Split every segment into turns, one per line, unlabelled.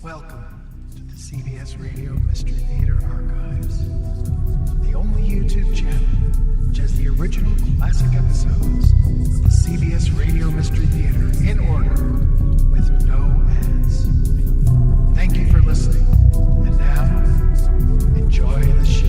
Welcome to the CBS Radio Mystery Theater Archives, the only YouTube channel which has the original classic episodes of the CBS Radio Mystery Theater in order with no ads. Thank you for listening, and now, enjoy the show.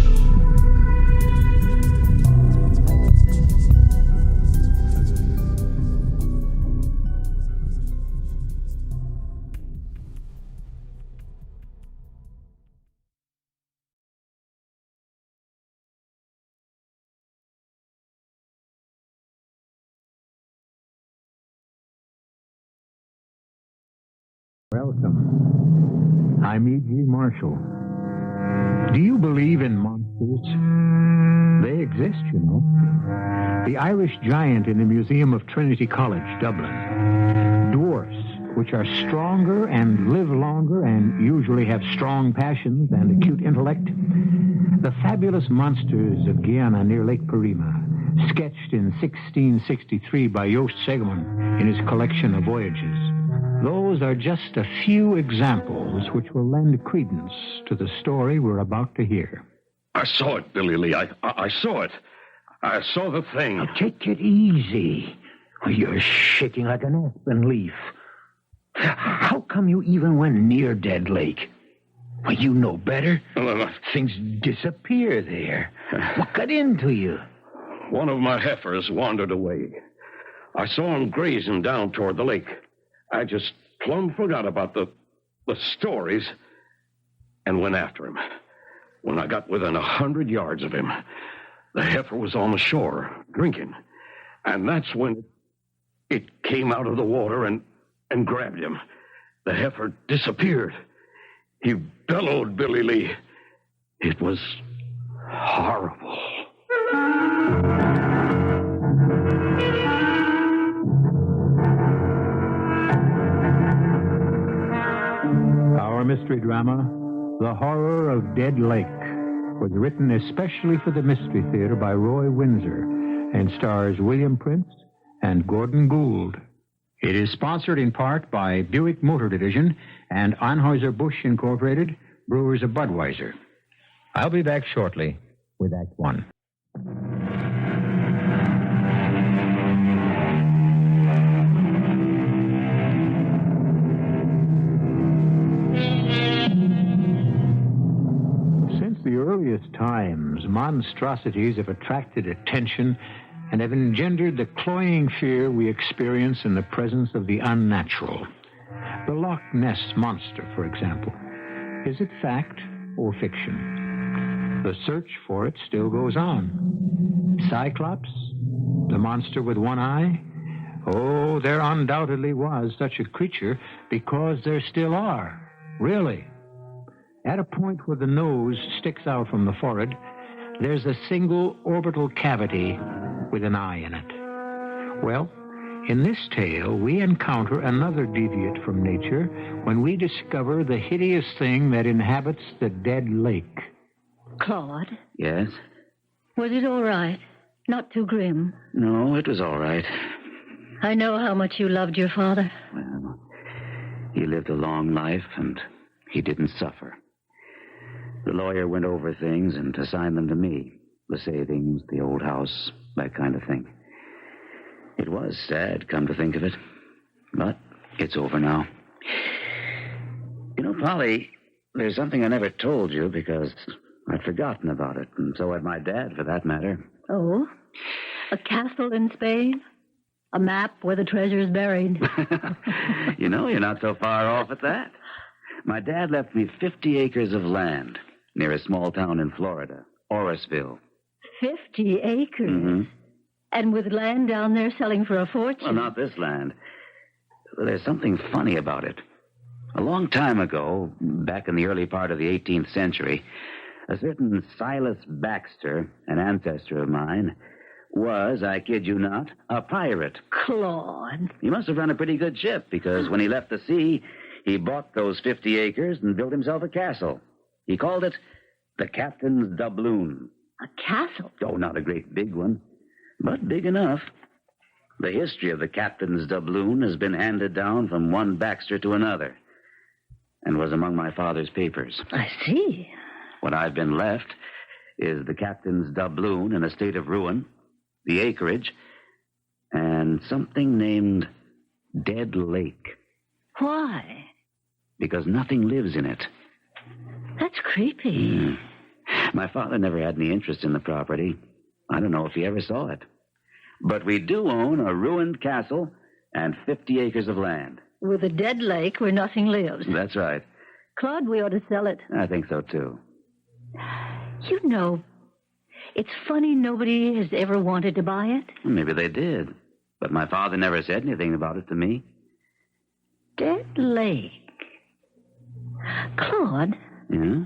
Welcome. I'm E.G. Marshall. Do you believe in monsters? They exist, you know. The Irish giant in the Museum of Trinity College, Dublin. Dwarfs, which are stronger and live longer and usually have strong passions and acute intellect. The fabulous monsters of Guyana near Lake Parima, sketched in 1663 by Joost Segerman in his collection of voyages. Those are just a few examples which will lend credence to the story we're about to hear.
I saw it, Billy Lee. I saw it. I saw the thing.
Now, take it easy. You're shaking like an aspen leaf. How come you even went near Dead Lake? Well, you know better. Things disappear there. What got into you?
One of my heifers wandered away. I saw him grazing down toward the lake. I just plumb forgot about the stories and went after him. When I got within 100 yards of him, the heifer was on the shore drinking. And that's when it came out of the water and grabbed him. The heifer disappeared. He bellowed, Billy Lee. It was horrible.
Our mystery drama, The Horror of Dead Lake, was written especially for the Mystery Theater by Ron Winsor and stars William Prince and Gordon Gould. It is sponsored in part by Buick Motor Division and Anheuser-Busch Incorporated, brewers of Budweiser. I'll be back shortly with Act One. The earliest times, monstrosities have attracted attention and have engendered the cloying fear we experience in the presence of the unnatural. The Loch Ness Monster, for example. Is it fact or fiction? The search for it still goes on. Cyclops? The monster with one eye? Oh, there undoubtedly was such a creature because there still are. Really. At a point where the nose sticks out from the forehead, there's a single orbital cavity with an eye in it. Well, in this tale, we encounter another deviate from nature when we discover the hideous thing that inhabits the dead lake.
Claude?
Yes?
Was it all right? Not too grim?
No, it was all right.
I know how much you loved your father.
Well, he lived a long life, and he didn't suffer. The lawyer went over things and assigned them to me. The savings, the old house, that kind of thing. It was sad, come to think of it. But it's over now. You know, Polly, there's something I never told you because I'd forgotten about it, and so had my dad, for that matter.
Oh? A castle in Spain? A map where the treasure's buried?
You know, you're not so far off at that. My dad left me 50 acres of land near a small town in Florida, Orisville.
50 acres?
Mm-hmm.
And with land down there selling for a fortune?
Well, not this land. There's something funny about it. A long time ago, back in the early part of the 18th century, a certain Silas Baxter, an ancestor of mine, was, I kid you not, a pirate.
Claude.
He must have run a pretty good ship, because when he left the sea, he bought those 50 acres and built himself a castle. He called it the Captain Doubloon.
A castle?
Oh, not a great big one, but big enough. The history of the Captain's Doubloon has been handed down from one Baxter to another. and was among my father's papers.
I see.
What I've been left is the captain's doubloon in a state of ruin, the acreage, and something named Dead Lake.
Why?
Because nothing lives in it.
That's creepy.
My father never had any interest in the property. I don't know if he ever saw it. But we do own a ruined castle and 50 acres of land.
With a dead lake where nothing lives.
That's right.
Claude, we ought to sell it.
I think so, too.
You know, it's funny nobody has ever wanted to buy it.
Maybe they did. But my father never said anything about it to me.
Dead lake. Claude,
Yeah?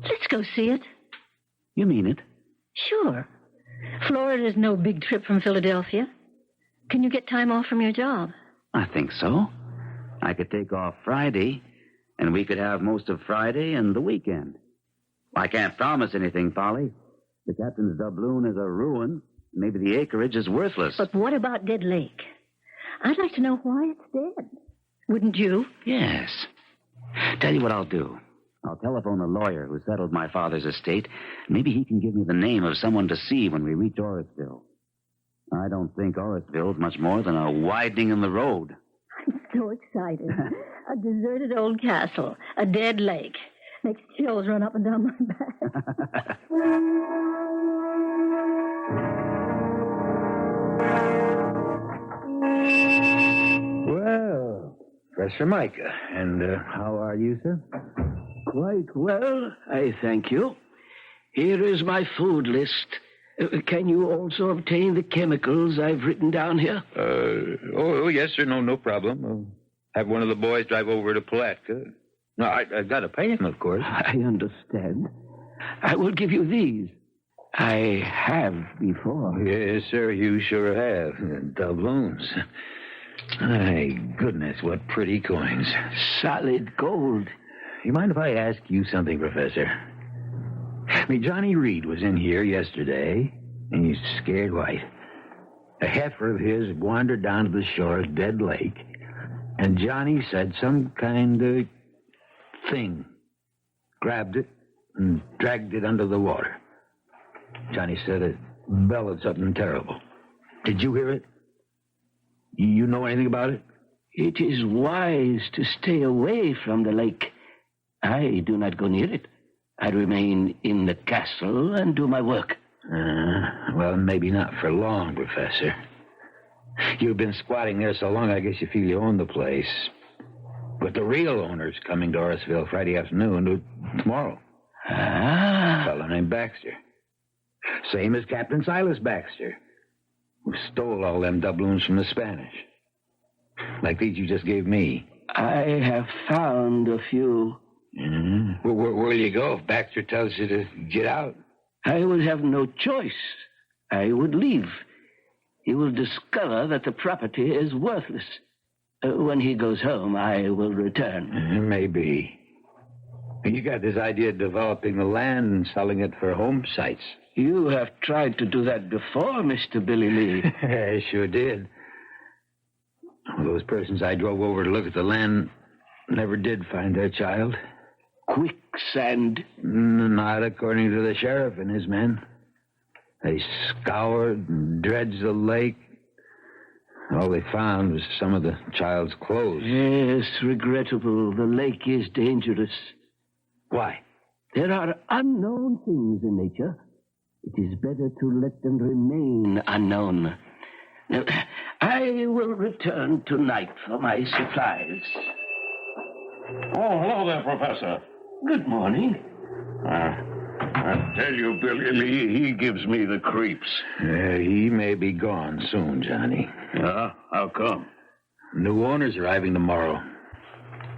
let's go see it.
You mean it?
Sure. Florida's no big trip from Philadelphia. Can you get time off from your job?
I think so. I could take off Friday, and we could have most of Friday and the weekend. I can't promise anything, Polly. The captain's doubloon is a ruin. Maybe the acreage is worthless.
But what about Dead Lake? I'd like to know why it's dead. Wouldn't you?
Yes. Tell you what I'll do. I'll telephone the lawyer who settled my father's estate. Maybe he can give me the name of someone to see when we reach Orrisville. I don't think Orrisville's much more than a widening in the road.
I'm so excited. A deserted old castle, a dead lake. Makes chills run up and down my back.
Well, Professor Micah, and how are you, sir?
Quite well, I thank you. Here is my food list. Can you also obtain the chemicals I've written down here?
Oh, yes, sir. No problem. I'll have one of the boys drive over to Palatka. No, I've got to pay him, of course.
I understand. I will give you these. I have before.
Yes, sir, you sure have. Doubloons. My goodness, what pretty coins.
Solid gold.
You mind if I ask you something, Professor? Johnny Reed was in here yesterday, and he's scared white. A heifer of his wandered down to the shore of Dead Lake, and Johnny said some kind of thing. Grabbed it and dragged it under the water. Johnny said it bellowed something terrible. Did you hear it? You know anything about it?
It is wise to stay away from the lake. I do not go near it. I remain in the castle and do my work.
Well, maybe not for long, Professor. You've been squatting there so long, I guess you feel you own the place. But the real owner's coming to Orrisville Friday afternoon, tomorrow. A fellow named Baxter. Same as Captain Silas Baxter, who stole all them doubloons from the Spanish. Like these you just gave me.
I have found a few.
Where'll you go if Baxter tells you to get out?
I will have no choice. I would leave. He will discover that the property is worthless. When he goes home, I will return.
Maybe. You got this idea of developing the land and selling it for home sites.
You have tried to do that before, Mr. Billy Lee.
I sure did. Well, those persons I drove over to look at the land never did find their child.
Quicksand?
Not according to the sheriff and his men. They scoured and dredged the lake. All they found was some of the child's clothes.
Yes, regrettable. The lake is dangerous.
Why?
There are unknown things in nature. It is better to let them remain unknown. Now, I will return tonight for my supplies.
Oh, hello there, Professor.
Good morning.
I tell you, Billy Lee, he gives me the creeps.
He may be gone soon, Johnny.
Yeah? How come?
New owner's arriving tomorrow.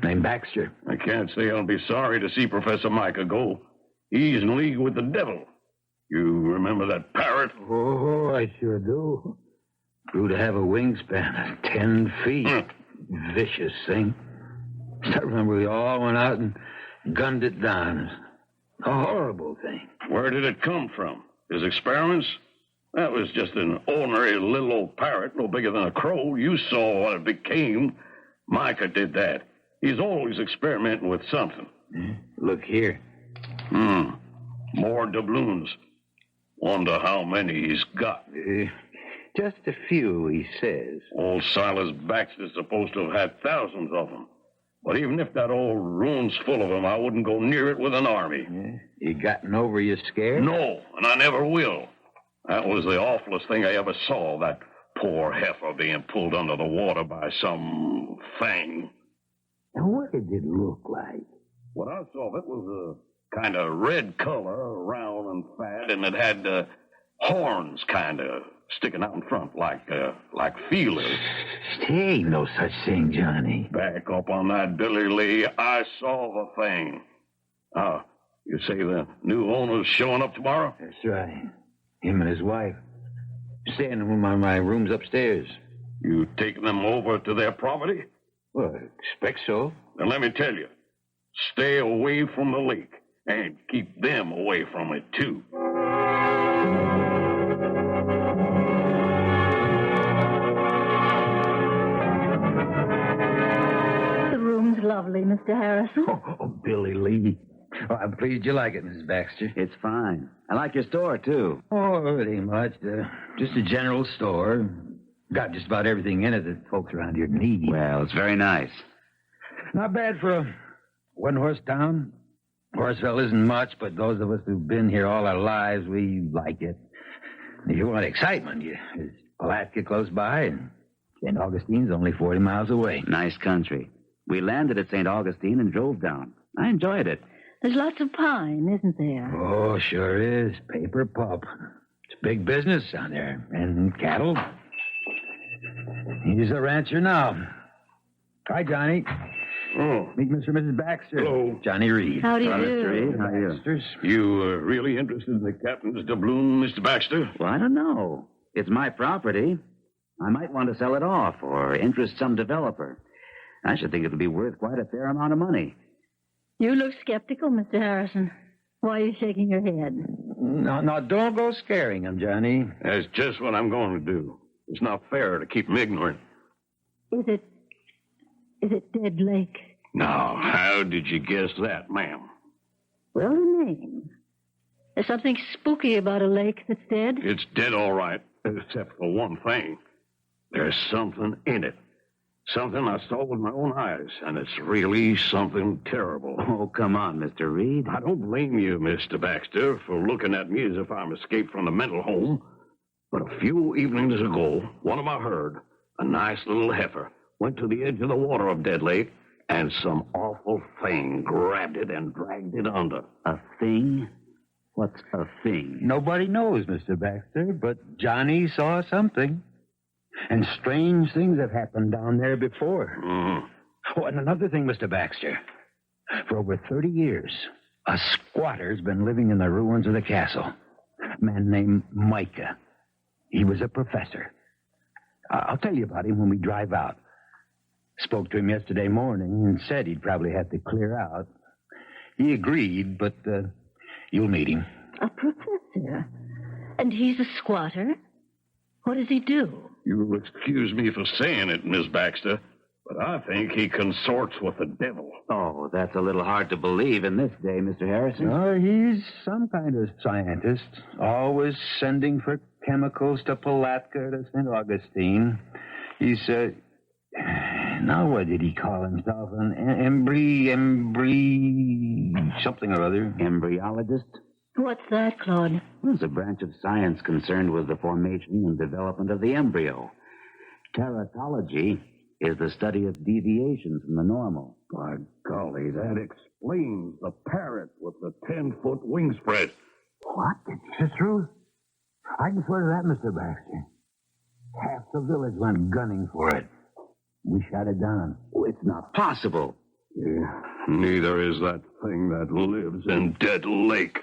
Named Baxter.
I can't say I'll be sorry to see Professor Micah go. He's in league with the devil. You remember that parrot?
Oh, I sure do. Grew to have a wingspan of 10 feet. Vicious thing. I remember we all went out and gunned it down. A horrible thing.
Where did it come from? His experiments? That was just an ordinary little old parrot, no bigger than a crow. You saw what it became. Micah did that. He's always experimenting with something.
Look here.
More doubloons. Wonder how many he's got.
Just a few, he says.
Old Silas Baxter's supposed to have had thousands of them. But even if that old room's full of them, I wouldn't go near it with an army.
You gotten over your scare?
No, and I never will. That was the awfulest thing I ever saw, that poor heifer being pulled under the water by some thing.
And what did it look like?
What I saw of it was a kind of red color, round and fat, and it had horns kind of sticking out in front like feelers.
There ain't no such thing, Johnny.
Back up on that Billy Lee, I saw the thing. You say the new owner's showing up tomorrow?
That's right. Him and his wife. Staying in one of my rooms upstairs.
You taking them over to their property?
Well, I expect so.
Then let me tell you, stay away from the lake and keep them away from it, too.
The room's lovely, Mr. Harrison.
Oh, Billy Lee. Oh, I'm pleased you like it, Mrs. Baxter. It's fine. I like your store, too. Oh, it ain't much. Just a general store. Got just about everything in it that folks around here need. Well, it's very nice. Not bad for a one-horse town. Horseville isn't much, but those of us who've been here all our lives, we like it. If you want excitement, there's Palatka close by, and St. Augustine's only 40 miles away. Nice country. We landed at St. Augustine and drove down. I enjoyed it.
There's lots of pine, isn't there?
Oh, sure is. Paper pulp. It's big business down there. And cattle. He's a rancher now. Hi, Johnny.
Oh.
Meet Mr. and Mrs. Baxter.
Hello.
Johnny Reed.
How do you do?
Mr. Reed, how are you?
Baxters. You really interested in the Captain's doubloon, Mr. Baxter?
Well, I don't know. It's my property. I might want to sell it off or interest some developer. I should think it'll be worth quite a fair amount of money.
You look skeptical, Mr. Harrison. Why are you shaking your head?
No, don't go scaring him, Johnny.
That's just what I'm going to do. It's not fair to keep him ignorant.
Is it Dead Lake?
Now, how did you guess that, ma'am?
Well, the name. There's something spooky about a lake that's dead.
It's dead all right, except for one thing. There's something in it. Something I saw with my own eyes, and it's really something terrible.
Oh, come on, Mr. Reed.
I don't blame you, Mr. Baxter, for looking at me as if I'm escaped from the mental home. But a few evenings ago, one of my herd, a nice little heifer, went to the edge of the water of Dead Lake, and some awful thing grabbed it and dragged it under.
A thing? What's a thing? Nobody knows, Mr. Baxter, but Johnny saw something. And strange things have happened down there before. Oh, and another thing, Mr. Baxter. For over 30 years, a squatter's been living in the ruins of the castle. A man named Micah. He was a professor. I'll tell you about him when we drive out. Spoke to him yesterday morning and said he'd probably have to clear out. He agreed, but you'll meet him.
A professor? And he's a squatter? What does he do?
You'll excuse me for saying it, Miss Baxter, but I think he consorts with the devil.
Oh, that's a little hard to believe in this day, Mr. Harrison. Oh, he's some kind of scientist. Always sending for chemicals to Palatka, to St. Augustine. He's, now what did he call himself? An something or other. Embryologist?
What's that, Claude?
It's a branch of science concerned with the formation and development of the embryo. Teratology is the study of deviation from the normal.
By golly, that explains the parrot with the 10-foot wing spread.
What? It's the truth? I can swear to that, Mr. Baxter. Half the village went gunning for it. We shot it down. Oh, it's not possible.
Yeah, neither is that thing that lives in Dead Lake.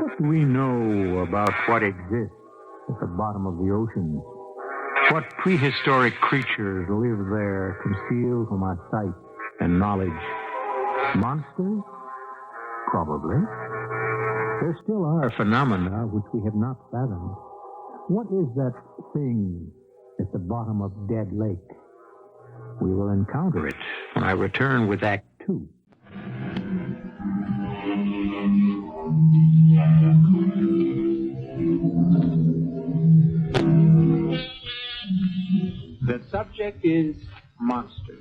What do we know about what exists at the bottom of the oceans? What prehistoric creatures live there, concealed from our sight and knowledge? Monsters? Probably. There still are phenomena which we have not fathomed. What is that thing at the bottom of Dead Lake? We will encounter it when I return with Act 2. The subject is monsters.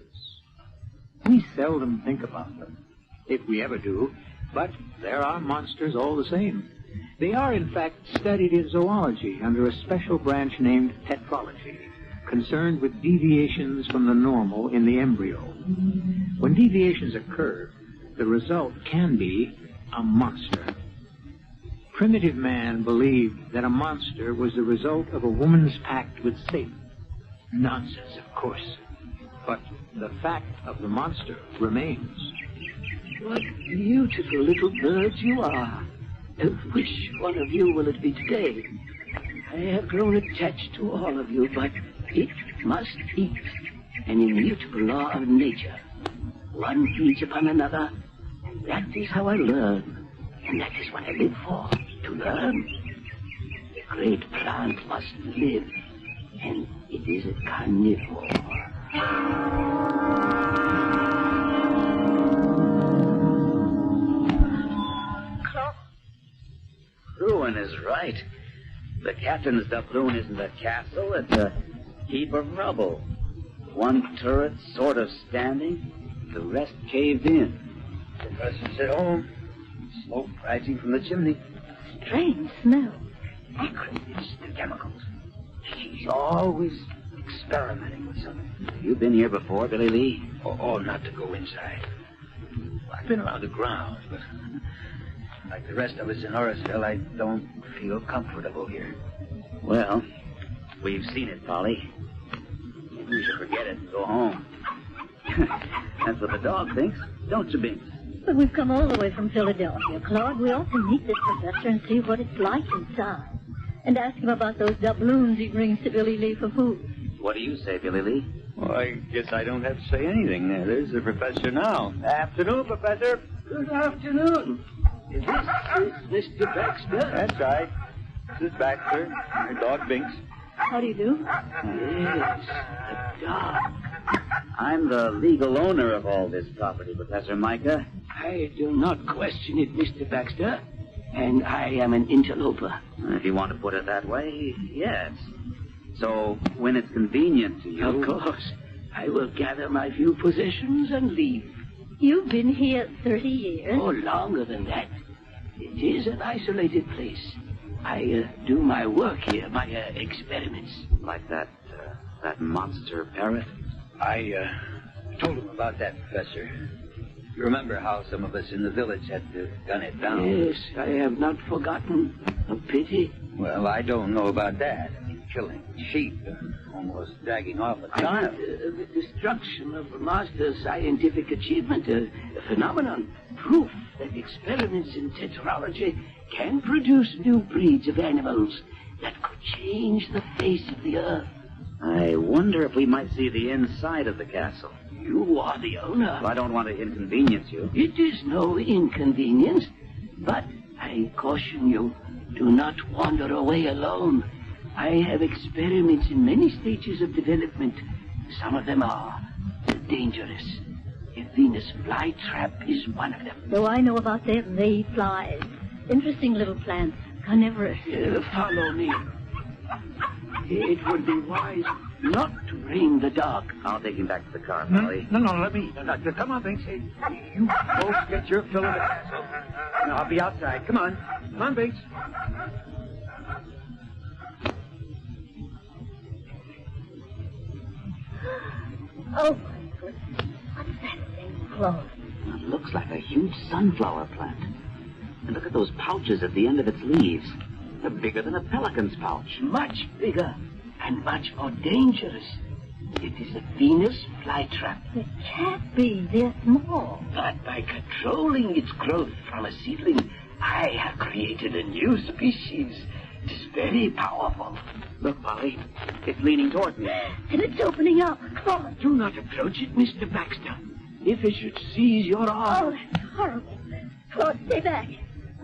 We seldom think about them, if we ever do, but there are monsters all the same. They are, in fact, studied in zoology under a special branch named petrology, concerned with deviations from the normal in the embryo. When deviations occur, the result can be a monster. Primitive man believed that a monster was the result of a woman's pact with Satan. Nonsense, of course. But the fact of the monster remains.
What beautiful little birds you are. Which one of you will it be today? I have grown attached to all of you, but it must eat. An immutable law of nature. One feeds upon another, and that is how I learn. And that is what I live for, to learn. The great plant must live, and it is a carnivore.
Bruin is right. The Captain's Doubloon isn't a castle, it's a heap of rubble. One turret sort of standing, the rest caved in. Professor's at home. Smoke rising from the chimney.
Strange smell. Acrid.
It's the chemicals. He's always experimenting with something. Have you been here before, Billy Lee?
Oh, not to go inside. I've been around the grounds, but like the rest of us in Horaceville, I don't feel comfortable here.
Well, we've seen it, Polly. Maybe we should forget it and go home. That's what the dog thinks, don't you, Binks?
But we've come all the way from Philadelphia, Claude. We ought to meet this professor and see what it's like inside. And ask him about those doubloons he brings to Billy Lee for food.
What do you say, Billy Lee?
Well, I guess I don't have to say anything. There's the professor now. Afternoon, Professor.
Good afternoon. This is Mr. Baxter.
That's right. This is Baxter, my dog Binks.
How do you do?
Yes, the dog.
I'm the legal owner of all this property, Professor Micah.
I do not question it, Mr. Baxter. And I am an interloper.
If you want to put it that way, yes. So, when it's convenient to you...
Of course. I will gather my few possessions and leave.
You've been here 30 years.
Oh, longer than that. It is an isolated place. I do my work here, my experiments.
Like that monster parrot?
I told him about that, Professor. You remember how some of us in the village had to gun it down?
Yes, I have not forgotten. A pity.
Well, I don't know about that. I mean, killing sheep and almost dragging off a child.
The destruction of a master's scientific achievement, a phenomenon, proof that experiments in tetralogy can produce new breeds of animals that could change the face of the earth.
I wonder if we might see the inside of the castle.
You are the owner.
Well, I don't want to inconvenience you.
It is no inconvenience, but I caution you, do not wander away alone. I have experiments in many stages of development. Some of them are dangerous. A Venus flytrap is one of them.
So I know about them. They eat flies. Interesting little plants. Carnivorous.
Follow me. It would be wise not to bring the dog.
I'll take him back to the car, Polly.
No, let me. Come on, Binks. Hey, you folks get your fill of the castle. And I'll be outside. Come on. Come on, Binks.
Oh, my goodness. What's that thing, Claude?
It looks like a huge sunflower plant. And look at those pouches at the end of its leaves. They're bigger than a pelican's pouch.
Much bigger and much more dangerous. It is a Venus flytrap.
It can't be. They're small.
But by controlling its growth from a seedling, I have created a new species. It is very powerful.
Look, Polly. It's leaning toward me.
And it's opening up. Claude.
Do not approach it, Mr. Baxter. If it should seize your arm...
Oh, that's horrible. Claude, stay back.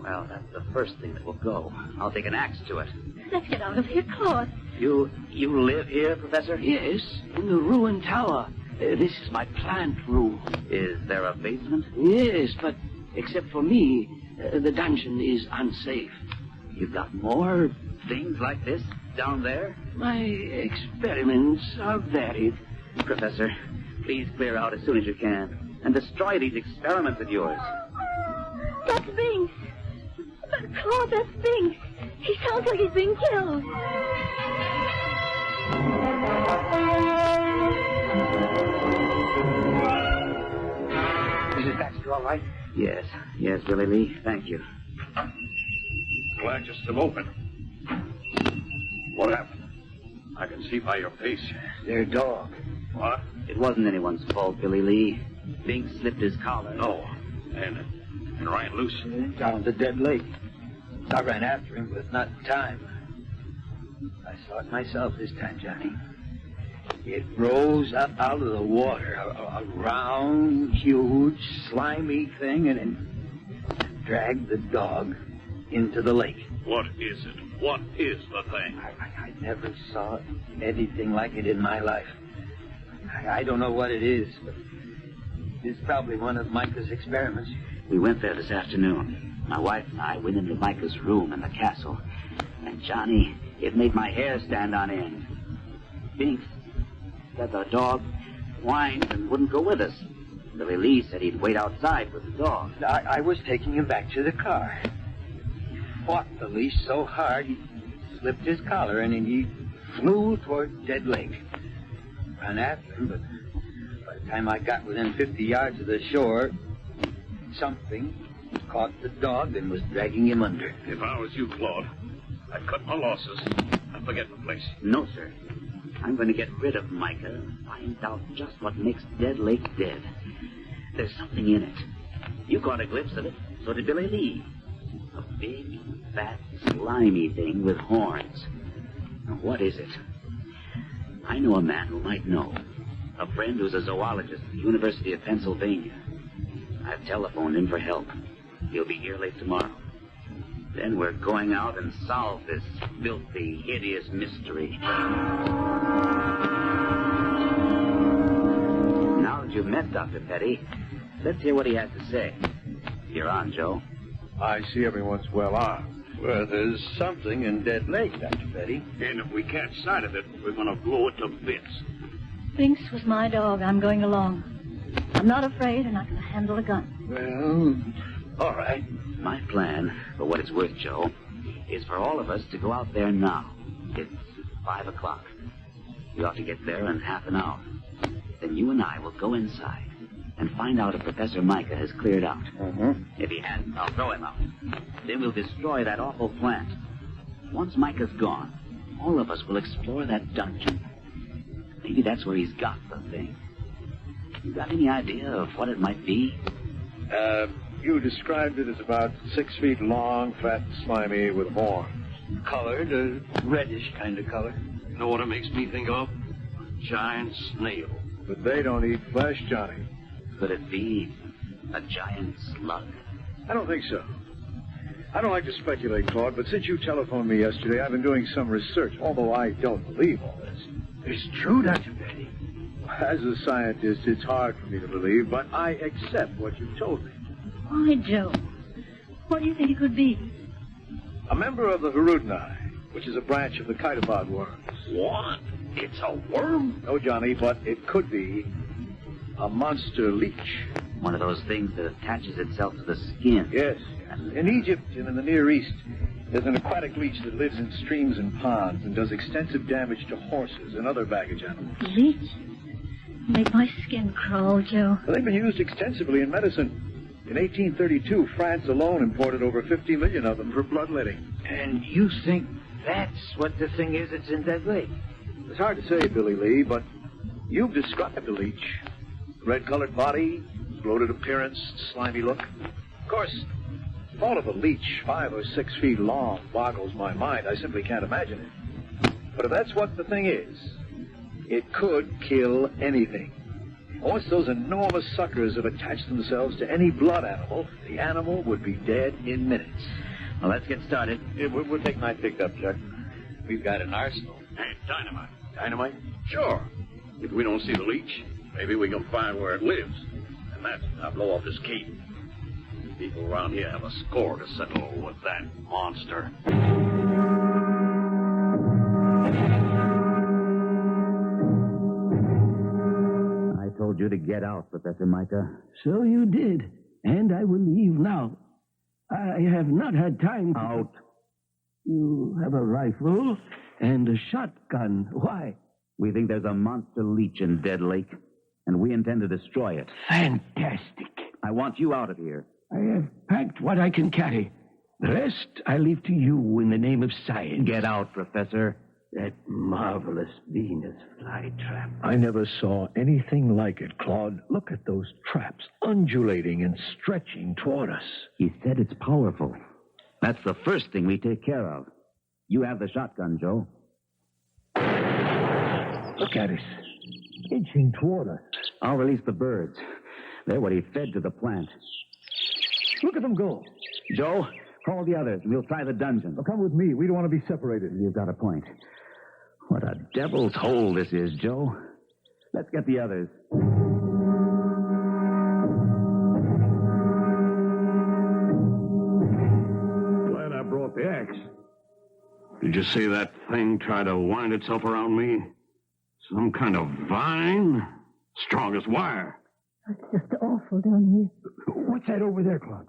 Well, that's the first thing that will go. I'll take an axe to it.
Let's get out of here, Claude.
You live here, Professor?
Yes, in the ruined tower. This is my plant room.
Is there a basement?
Yes, but except for me, the dungeon is unsafe.
You've got more things like this down there?
My experiments are varied.
Professor, please clear out as soon as you can and destroy these experiments of yours.
That's Binks. Claude, that's Binks. He sounds like he's being killed.
Mrs. Baxter, all right?
Yes, Billy Lee, thank you.
Glad you're still open. What happened? I can see by your face.
Their dog.
What?
It wasn't anyone's fault, Billy Lee. Binks slipped his collar.
No. And ran loose.
Down the dead lake. I ran after him, but not in time. I saw it myself this time, Johnny. It rose up out of the water, a round, huge, slimy thing, and dragged the dog into the lake.
What is it? What is the thing?
I never saw anything like it in my life. I don't know what it is, but it's probably one of Micah's experiments.
We went there this afternoon. My wife and I went into Micah's room in the castle. And, Johnny, it made my hair stand on end. Binks said the dog whined and wouldn't go with us. Billy Lee said he'd wait outside with the dog.
I was taking him back to the car. He fought the leash so hard, he slipped his collar and he flew toward Dead Lake. Ran after him, but by the time I got within 50 yards of the shore, something caught the dog and was dragging him under.
If I was you, Claude, I'd cut my losses and forget the place.
No, sir. I'm going to get rid of Micah and find out just what makes Dead Lake dead. There's something in it. You caught a glimpse of it. So did Billy Lee. A big, fat, slimy thing with horns. Now, what is it? I know a man who might know. A friend who's a zoologist at the University of Pennsylvania. I've telephoned him for help. He'll be here late tomorrow. Then we're going out and solve this filthy, hideous mystery. Now that you've met Dr. Petty, let's hear what he has to say. You're on, Joe.
I see everyone's well armed. Well, there's something in Dead Lake, Dr. Petty.
And if we catch sight of it, we're going to blow it to bits.
Binks was my dog. I'm going along. I'm not afraid, and I can handle a gun.
Well, all right.
My plan, for what it's worth, Joe, is for all of us to go out there now. It's 5 o'clock. We ought to get there in half an hour. Then you and I will go inside and find out if Professor Micah has cleared out. If he hasn't, I'll throw him out. Then we'll destroy that awful plant. Once Micah's gone, all of us will explore that dungeon. Maybe that's where he's got the thing. You got any idea of what it might be?
You described it as about 6 feet long, fat, slimy, with horns.
Colored, a reddish kind of color.
You know what it makes me think of? A giant snail.
But they don't eat flesh, Johnny.
Could it be a giant slug?
I don't think so. I don't like to speculate, Claude, but since you telephoned me yesterday, I've been doing some research, although I don't believe all this.
It's true, Dr. Petty.
As a scientist, it's hard for me to believe, but I accept what you've told me.
Why, Joe? What do you think it could be?
A member of the Hirudinai, which is a branch of the Chaetopod worms.
What? It's a worm?
No, Johnny, but it could be a monster leech.
One of those things that attaches itself to the skin.
Yes. In Egypt and in the Near East, there's an aquatic leech that lives in streams and ponds and does extensive damage to horses and other baggage animals.
Leech? Make my skin crawl, Joe.
Well, they've been used extensively in medicine. In 1832, France alone imported over 50 million of them for bloodletting.
And you think that's what the thing is that's in Dead Lake?
It's hard to say, Billy Lee, but you've described the leech. Red-colored body, bloated appearance, slimy look. Of course, the thought of a leech 5 or 6 feet long boggles my mind. I simply can't imagine it. But if that's what the thing is, it could kill anything. Once those enormous suckers have attached themselves to any blood animal, the animal would be dead in minutes.
Well, let's get started.
Yeah, we'll take my pickup, Chuck. We've got an arsenal.
Hey, dynamite.
Dynamite?
Sure. If we don't see the leech, maybe we can find where it lives. And that's how blow off this keep. People around here have a score to settle with that monster.
I told you to get out, Professor Micah.
So you did, and I will leave now. I have not had time to...
Out.
You have a rifle and a shotgun. Why?
We think there's a monster leech in Dead Lake, and we intend to destroy it.
Fantastic.
I want you out of here.
I have packed what I can carry. The rest I leave to you in the name of science.
Get out, Professor.
That marvelous Venus flytrap.
I never saw anything like it, Claude. Look at those traps, undulating and stretching toward us.
He said it's powerful. That's the first thing we take care of. You have the shotgun, Joe.
Look at us, inching toward us.
I'll release the birds. They're what he fed to the plant.
Look at them go.
Joe, call the others, and we'll try the dungeon.
Well, come with me. We don't want to be separated.
You've got a point. What a devil's hole this is, Joe. Let's get the others.
Glad I brought the axe. Did you see that thing try to wind itself around me? Some kind of vine? Strong as wire.
It's just awful down here.
What's that over there, Claude?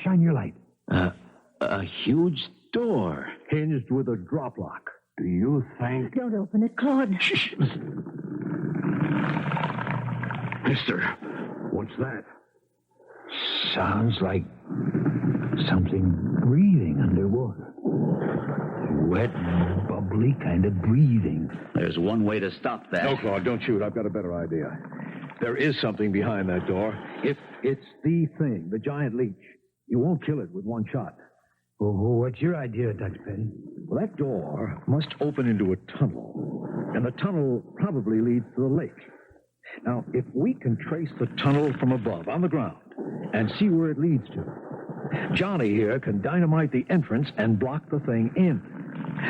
Shine your light.
A huge door.
Hinged with a drop lock. Do you think...
Don't open it, Claude.
Shh.
Mister, what's that?
Sounds like something breathing underwater. Wet, bubbly kind of breathing.
There's one way to stop that.
No, Claude, don't shoot. I've got a better idea. There is something behind that door. If it's the thing, the giant leech, you won't kill it with one shot.
Oh, what's your idea, Dr. Petrie?
Well, that door must open into a tunnel, and the tunnel probably leads to the lake. Now, if we can trace the tunnel from above, on the ground, and see where it leads to, Johnny here can dynamite the entrance and block the thing in.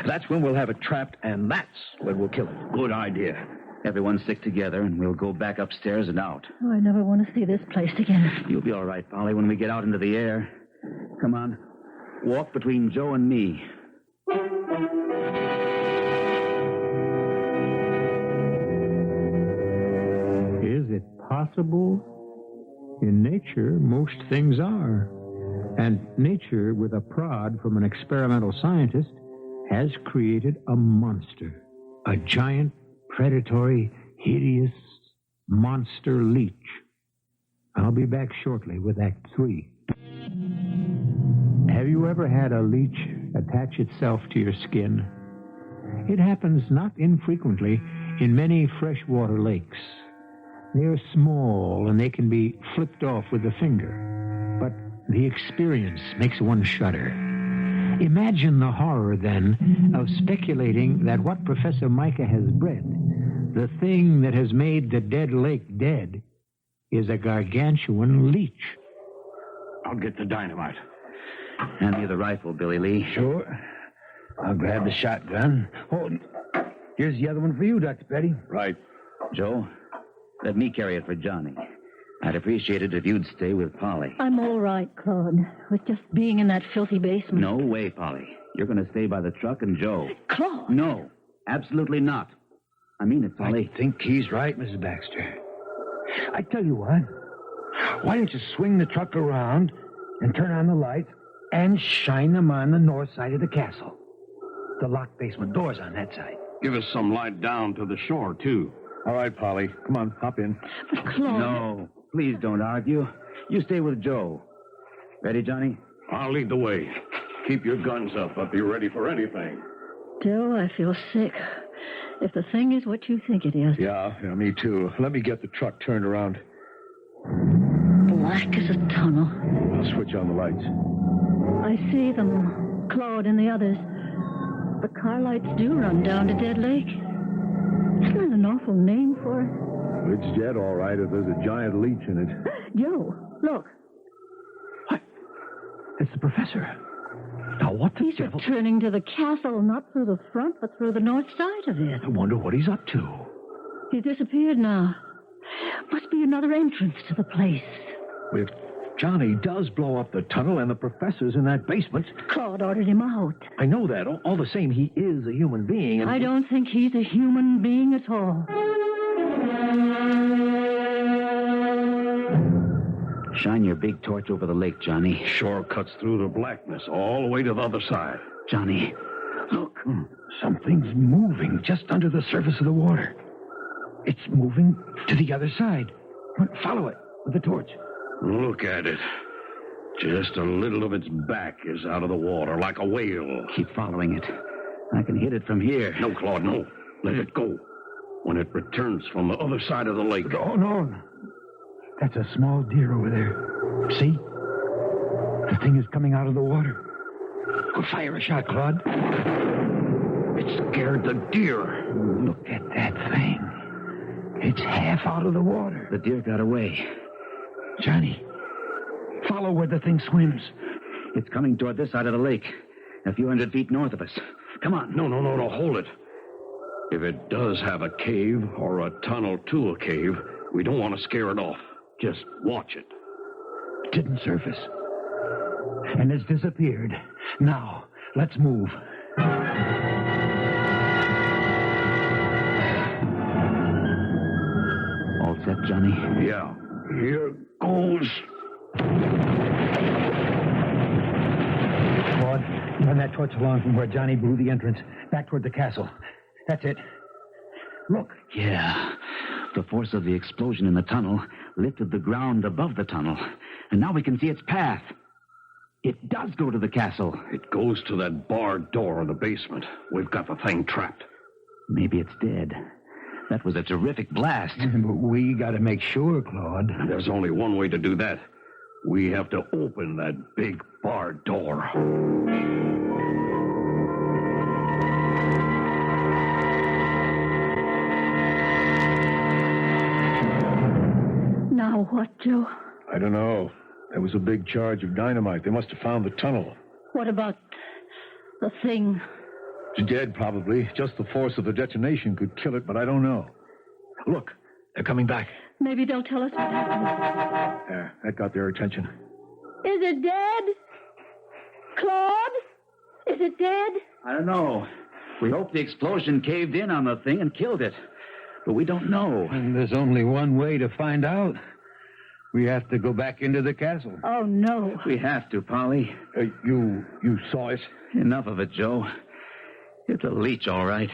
That's when we'll have it trapped, and that's when we'll kill it.
Good idea.
Everyone stick together, and we'll go back upstairs and out.
Oh, I never want to see this place again.
You'll be all right, Polly, when we get out into the air. Come on. Walk between Joe and me.
Is it possible? In nature, most things are. And nature, with a prod from an experimental scientist, has created a monster. A giant, predatory, hideous monster leech. I'll be back shortly with Act 3. Have you ever had a leech attach itself to your skin? It happens not infrequently in many freshwater lakes. They are small and they can be flipped off with a finger. But the experience makes one shudder. Imagine the horror, then, of speculating that what Professor Micah has bred, the thing that has made the dead lake dead, is a gargantuan leech.
I'll get the dynamite.
Hand me the rifle, Billy Lee.
Sure. I'll grab the shotgun. Oh, here's the other one for you, Dr. Petrie.
Right.
Joe, let me carry it for Johnny. I'd appreciate it if you'd stay with Polly.
I'm all right, Claude, with just being in that filthy basement.
No way, Polly. You're going to stay by the truck and Joe.
Claude!
No, absolutely not. I mean it, Polly.
I think he's right, Mrs. Baxter. I tell you what. Why don't you swing the truck around and turn on the lights and shine them on the north side of the castle? The locked basement door's on that side.
Give us some light down to the shore, too.
All right, Polly. Come on, hop in.
But Claude...
No, please don't argue. You stay with Joe. Ready, Johnny?
I'll lead the way. Keep your guns up. I'll be ready for anything.
Joe, I feel sick. If the thing is what you think it is.
Yeah, me too. Let me get the truck turned around.
Black as a tunnel.
I'll switch on the lights.
I see them, Claude and the others. The car lights do run down to Dead Lake. Isn't that an awful name for it?
It's dead, all right, if there's a giant leech in it.
Joe, look.
What? It's the professor. Now, what the
He's
devil...
returning to the castle, not through the front, but through the north side of it.
I wonder what he's up to.
He's disappeared now. Must be another entrance to the place.
If Johnny does blow up the tunnel and the professor's in that basement...
Claude ordered him out.
I know that. All the same, he is a human being. And...
I don't think he's a human being at all.
Shine your big torch over the lake, Johnny.
Shore cuts through the blackness all the way to the other side.
Johnny,
Look, something's moving just under the surface of the water. It's moving to the other side. Follow it with the torch.
Look at it. Just a little of its back is out of the water, like a whale.
keep following it. I can hit it from here.
No, Claude, no. Let it go. When it returns from the other side of the lake.
Oh, no. That's a small deer over there. See? The thing is coming out of the water. Go fire a shot, Claude. It scared the deer. Look at that thing. It's half out of the water.
The deer got away.
Johnny, follow where the thing swims.
It's coming toward this side of the lake, a few 100 feet north of us. Come on.
No, hold it. If it does have a cave or a tunnel to a cave, we don't want to scare it off. Just watch it.
Didn't surface. And it's disappeared. Now, let's move.
All set, Johnny?
Yeah. Here goes.
Claude, run that torch along from where Johnny blew the entrance, back toward the castle. That's it. Look.
Yeah. The force of the explosion in the tunnel lifted the ground above the tunnel, and now we can see its path. It does go to the castle.
It goes to that barred door in the basement. We've got the thing trapped.
Maybe it's dead. That was a terrific blast.
But we got to make sure, Claude.
There's only one way to do that. We have to open that big barred door.
Now what, Joe?
I don't know. There was a big charge of dynamite. They must have found the tunnel.
What about the thing?
It's dead, probably. Just the force of the detonation could kill it, but I don't know.
Look, they're coming back.
Maybe they'll tell us what happened.
There, that got their attention.
Is it dead? Claude? Is it dead?
I don't know. We hope the explosion caved in on the thing and killed it. But we don't know.
And there's only one way to find out. We have to go back into the castle.
Oh, no.
We have to, Polly.
You saw it?
Enough of it, Joe. It's a leech, all right.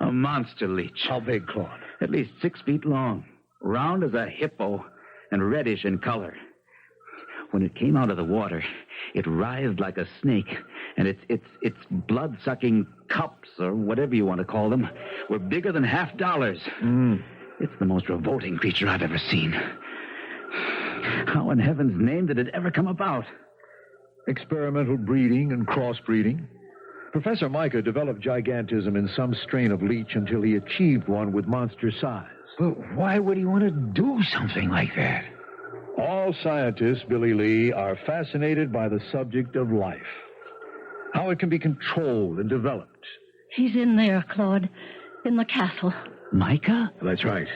A monster leech.
How big, Claude?
At least 6 feet long. Round as a hippo and reddish in color. When it came out of the water, it writhed like a snake, and its blood-sucking cups, or whatever you want to call them, were bigger than $50. It's the most revolting creature I've ever seen. How in heaven's name did it ever come about?
Experimental breeding and crossbreeding. Professor Micah developed gigantism in some strain of leech until he achieved one with monster size.
But why would he want to do something like that?
All scientists, Billy Lee, are fascinated by the subject of life. How it can be controlled and developed.
He's in there, Claude. In the castle.
Micah?
That's right.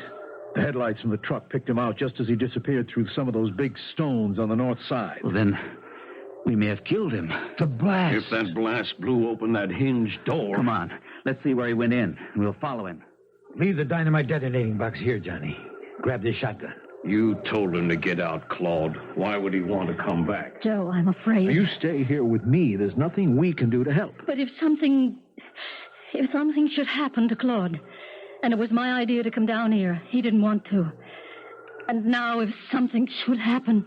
The headlights from the truck picked him out just as he disappeared through some of those big stones on the north side.
Well, then, we may have killed him.
The blast.
If that blast blew open that hinged door...
Come on. Let's see where he went in, and we'll follow him.
Leave the dynamite detonating box here, Johnny. Grab this shotgun.
You told him to get out, Claude. Why would he want to come back?
Joe, I'm afraid.
You stay here with me. There's nothing we can do to help.
But if something should happen to Claude, and it was my idea to come down here, he didn't want to. And now if something should happen...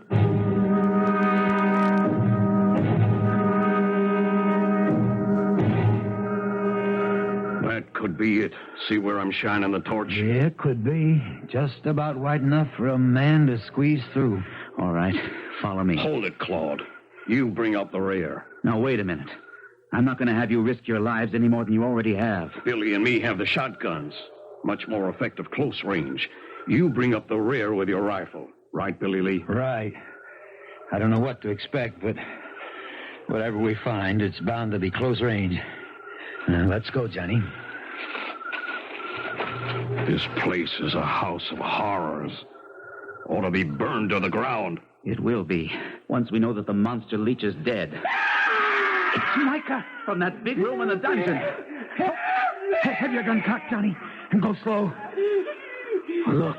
That could be it. See where I'm shining the torch?
Yeah, it could be. Just about wide enough for a man to squeeze through.
All right. Follow me.
Hold it, Claude. You bring up the rear.
Now, wait a minute. I'm not going to have you risk your lives any more than you already have.
Billy and me have the shotguns. Much more effective close range. You bring up the rear with your rifle. Right, Billy Lee?
Right. I don't know what to expect, but whatever we find, it's bound to be close range. Let's go, Johnny.
This place is a house of horrors. Ought to be burned to the ground.
It will be, once we know that the monster leech is dead. It's Micah from that big room in the dungeon.
Have your gun cocked, Johnny, and go slow.
Look.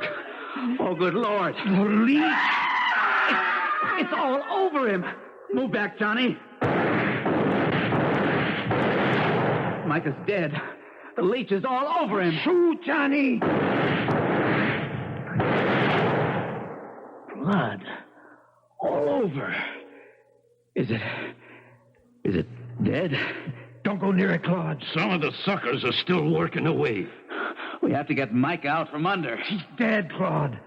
Oh, good Lord.
The leech!
It's all over him. Move back, Johnny. Micah's dead. The leech is all over him.
Shoot, Johnny!
Blood. All over.
Is it dead?
Don't go near it, Claude.
Some of the suckers are still working away.
We have to get Micah out from under.
He's dead, Claude.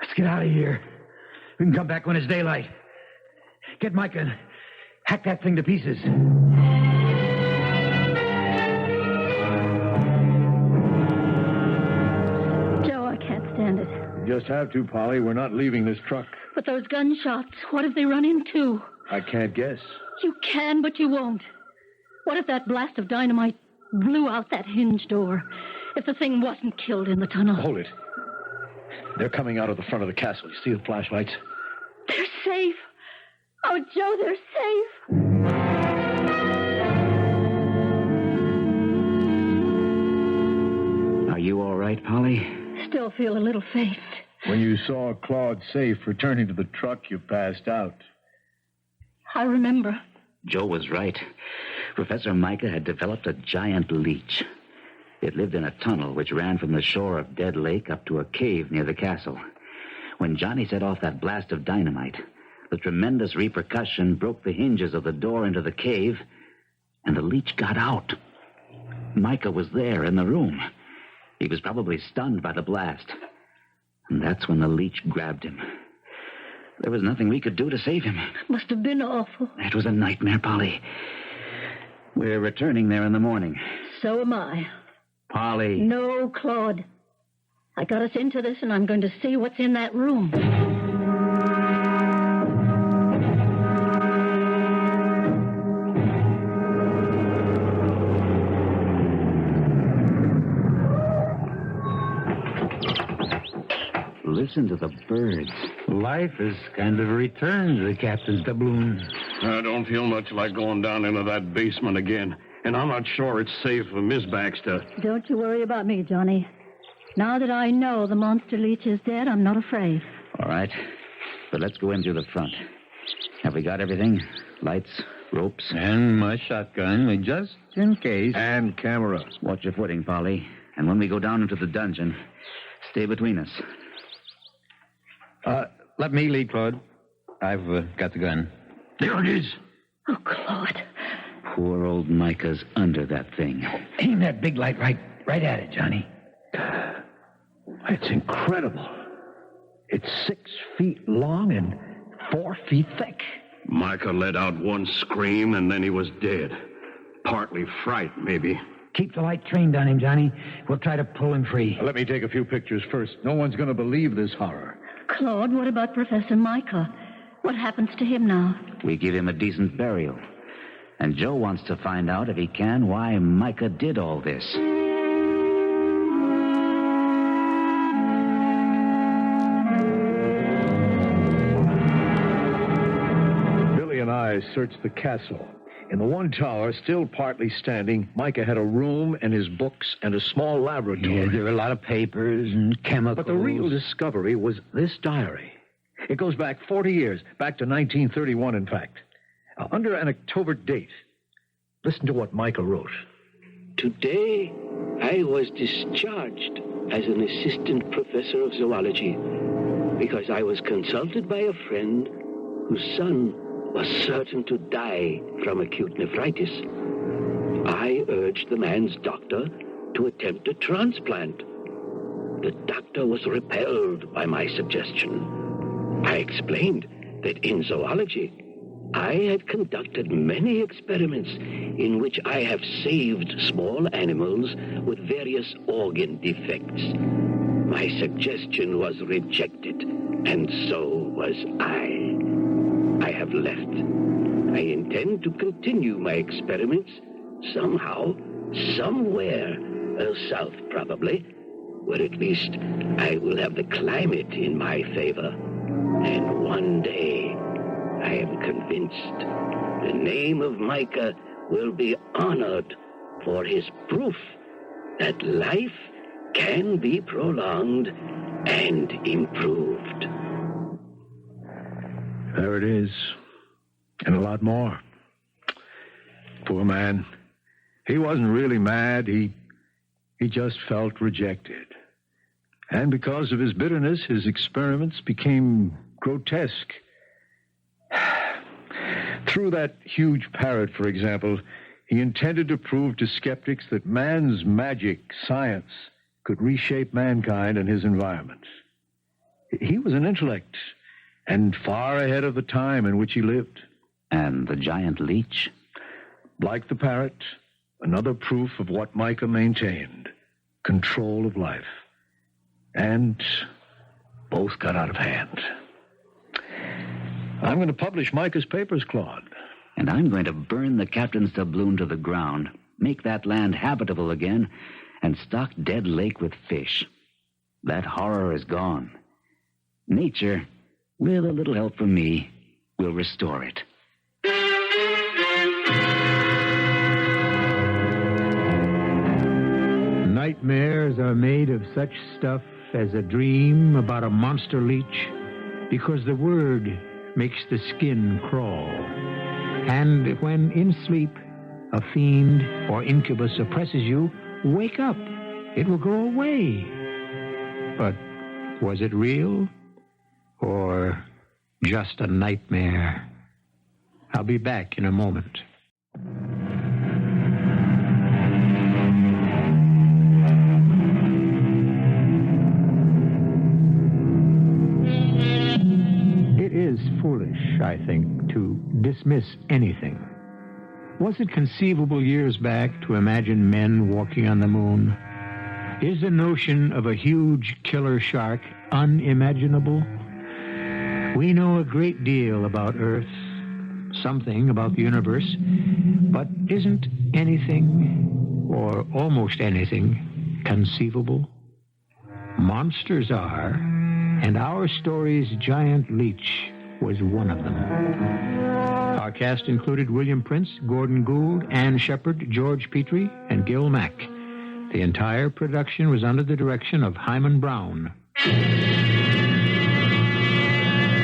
Let's get out of here. We can come back when it's daylight. Get Micah and hack that thing to pieces.
Joe, I can't stand it.
You just have to, Polly. We're not leaving this truck.
But those gunshots, what have they run into?
I can't guess.
You can, but you won't. What if that blast of dynamite blew out that hinge door? If the thing wasn't killed in the tunnel?
Hold it. They're coming out of the front of the castle. You see the flashlights?
They're safe. Oh, Joe, they're safe.
Are you all right, Polly?
Still feel a little faint.
When you saw Claude safe returning to the truck, you passed out.
I remember.
Joe was right. Professor Micah had developed a giant leech. It lived in a tunnel which ran from the shore of Dead Lake up to a cave near the castle. When Johnny set off that blast of dynamite, the tremendous repercussion broke the hinges of the door into the cave, and the leech got out. Micah was there in the room. He was probably stunned by the blast. And that's when the leech grabbed him. There was nothing we could do to save him.
It must have been awful.
It was a nightmare, Polly. We're returning there in the morning.
So am I.
Polly.
No, Claude. I got us into this, and I'm going to see what's in that room.
Listen to the birds.
Life has kind of returned to Captain Doubloon.
I don't feel much like going down into that basement again. And I'm not sure it's safe for Miss Baxter.
Don't you worry about me, Johnny. Now that I know the monster leech is dead, I'm not afraid.
All right. But let's go in through the front. Have we got everything? Lights, ropes?
And my shotgun, just in case.
And camera.
Watch your footing, Polly. And when we go down into the dungeon, stay between us.
Let me lead, Claude. I've got the gun.
There it is.
Oh, Claude.
Poor old Micah's under that thing.
Aim that big light right at it, Johnny.
It's incredible. It's 6 feet long and 4 feet thick.
Micah let out one scream, and then he was dead. Partly fright, maybe.
Keep the light trained on him, Johnny. We'll try to pull him free.
Let me take a few pictures first. No one's going to believe this horror.
Claude, what about Professor Micah? What happens to him now?
We give him a decent burial. And Joe wants to find out, if he can, why Micah did all this.
Billy and I searched the castle. In the one tower, still partly standing, Micah had a room and his books and a small laboratory.
Yeah, there were a lot of papers and chemicals.
But the real discovery was this diary. It goes back 40 years, back to 1931, in fact. Under an October date. Listen to what Micah wrote.
Today, I was discharged as an assistant professor of zoology because I was consulted by a friend whose son was certain to die from acute nephritis. I urged the man's doctor to attempt a transplant. The doctor was repelled by my suggestion. I explained that in zoology, I had conducted many experiments in which I have saved small animals with various organ defects. My suggestion was rejected, and so was I. I have left. I intend to continue my experiments somehow, somewhere, south probably, where at least I will have the climate in my favor. And one day, I am convinced, the name of Micah will be honored for his proof that life can be prolonged and improved.
There it is. And a lot more. Poor man. He wasn't really mad. He just felt rejected. And because of his bitterness, his experiments became grotesque. Through that huge parrot, for example, he intended to prove to skeptics that man's magic, science, could reshape mankind and his environment. He was an intellect, and far ahead of the time in which he lived.
And the giant leech?
Like the parrot, another proof of what Micah maintained, control of life. And both got out of hand. I'm going to publish Micah's papers, Claude.
And I'm going to burn the Captain's doubloon to the ground, make that land habitable again, and stock Dead Lake with fish. That horror is gone. Nature, with a little help from me, will restore it.
Nightmares are made of such stuff as a dream about a monster leech, because the word makes the skin crawl. And when in sleep a fiend or incubus oppresses you, wake up. It will go away. But was it real? Or just a nightmare? I'll be back in a moment. It is foolish, I think, to dismiss anything. Was it conceivable years back to imagine men walking on the moon? Is the notion of a huge killer shark unimaginable? We know a great deal about Earth, something about the universe, but isn't anything, or almost anything, conceivable? Monsters are, and our story's giant leech was one of them. Our cast included William Prince, Gordon Gould, Ann Shepard, George Petrie, and Gil Mack. The entire production was under the direction of Hyman Brown.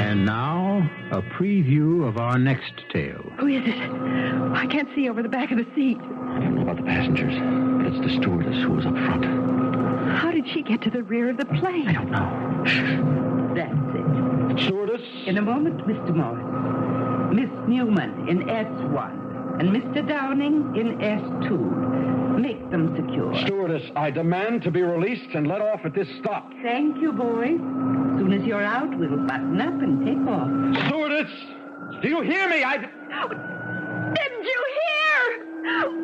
And now, a preview of our next tale.
Who is it? I can't see over the back of the seat.
I don't know about the passengers, but it's the stewardess who was up front.
How did she get to the rear of the plane?
I don't know.
That's it.
Stewardess?
In a moment, Mr. Morris. Miss Newman in S1 and Mr. Downing in S2. Make them secure.
Stewardess, I demand to be released and let off at this stop.
Thank you, boys. As soon as you're out, we'll button up and take off.
Stewardess! Do you hear me?
Didn't you hear?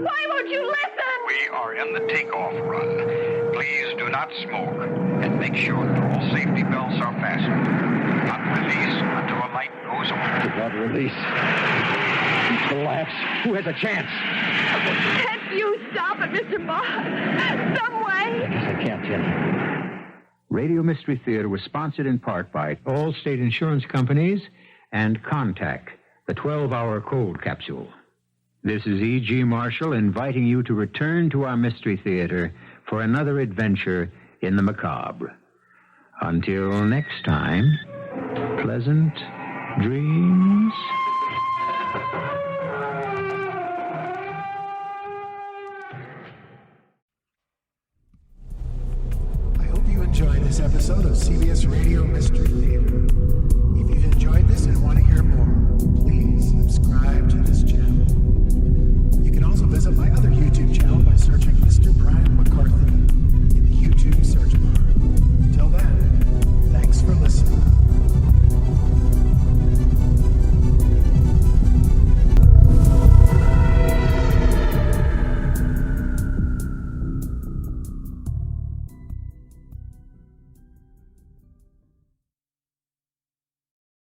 Why won't you listen?
We are in the takeoff run. Please do not smoke and make sure that all safety belts are fastened. Not release until a light goes on.
Do not release. Collapse. Who has a chance?
Can't you stop it, Mr. Moss? Some way.
I guess I can't, Jenny.
Radio Mystery Theater was sponsored in part by Allstate Insurance Companies and Contact, the 12-hour cold capsule. This is E.G. Marshall inviting you to return to our Mystery Theater for another adventure in the macabre. Until next time, pleasant dreams.
I hope you enjoyed this episode of CBS Radio Mystery Theater. If you've enjoyed this and want to hear more, please